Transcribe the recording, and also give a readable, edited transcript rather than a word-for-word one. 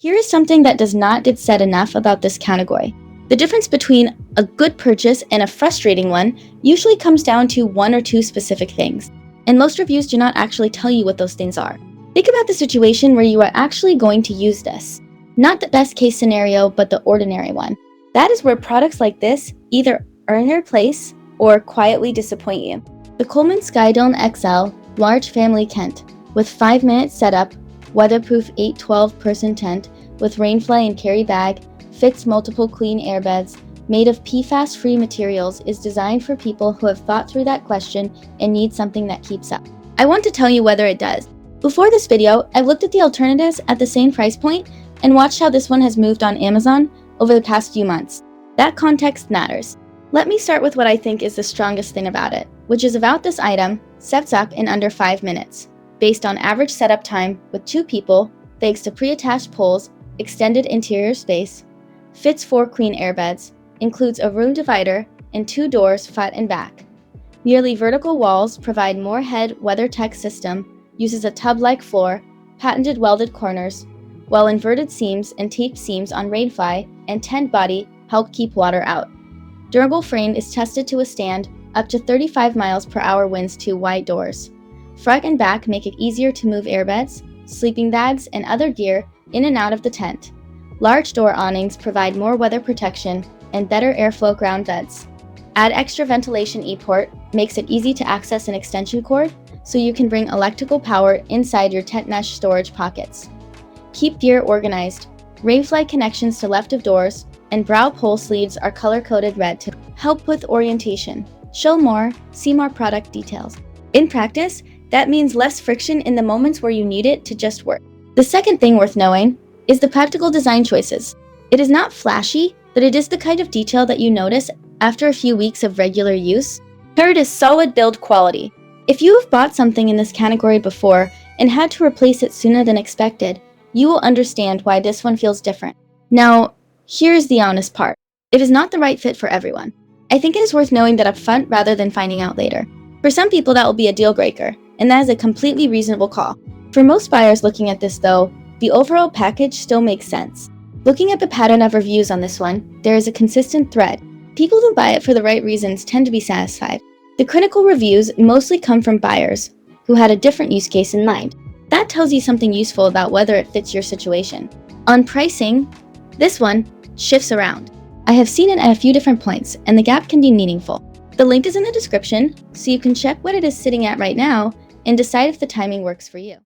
Here is something that does not get said enough about this category. The difference between a good purchase and a frustrating one usually comes down to one or two specific things, and most reviews do not actually tell you what those things are. Think about the situation where you are actually going to use this. Not the best case scenario, but the ordinary one. That is where products like this either earn their place or quietly disappoint you. The Coleman Skydome XL large family tent with 5-minute setup, weatherproof 8-12 person tent with rainfly and carry bag, fits multiple clean airbeds, made of PFAS-free materials, is designed for people who have thought through that question and need something that keeps up. I want to tell you whether it does. Before this video, I've looked at the alternatives at the same price point and watched how this one has moved on Amazon over the past few months. That context matters. Let me start with what I think is the strongest thing about it, which is about this item sets up in under 5 minutes, based on average setup time with 2 people, thanks to pre-attached poles, extended interior space, fits 4 queen airbeds, includes a room divider, and 2 doors front and back. Nearly vertical walls provide more headroomWeatherTec system, uses a tub-like floor, patented welded corners, while inverted seams and taped seams on rainfly and tent body help keep water out. Durable frame is tested to withstand up to 35 miles per hour winds to wide doors. Front and back make it easier to move airbeds, sleeping bags, and other gear in and out of the tent. Large door awnings provide more weather protection and better airflowGround vents. Add extra ventilationE-port makes it easy to access an extension cord, so you can bring electrical power inside your tentMesh storage pockets. Keep gear organized. Rainfly connections to left of doors and brow pole sleeves are color-coded red to help with orientation. Show more, see more product details. In practice, that means less friction in the moments where you need it to just work. The second thing worth knowing is the practical design choices. It is not flashy, but it is the kind of detail that you notice after a few weeks of regular use. Third is solid build quality. If you have bought something in this category before and had to replace it sooner than expected, you will understand why this one feels different. Now, here's the honest part. It is not the right fit for everyone. I think it is worth knowing that up front rather than finding out later. For some people, that will be a deal breaker, and that is a completely reasonable call. For most buyers looking at this though, the overall package still makes sense. Looking at the pattern of reviews on this one, there is a consistent thread. People who buy it for the right reasons tend to be satisfied. The critical reviews mostly come from buyers who had a different use case in mind. That tells you something useful about whether it fits your situation. On pricing, this one shifts around. I have seen it at a few different points, and the gap can be meaningful. The link is in the description, so you can check what it is sitting at right now and decide if the timing works for you.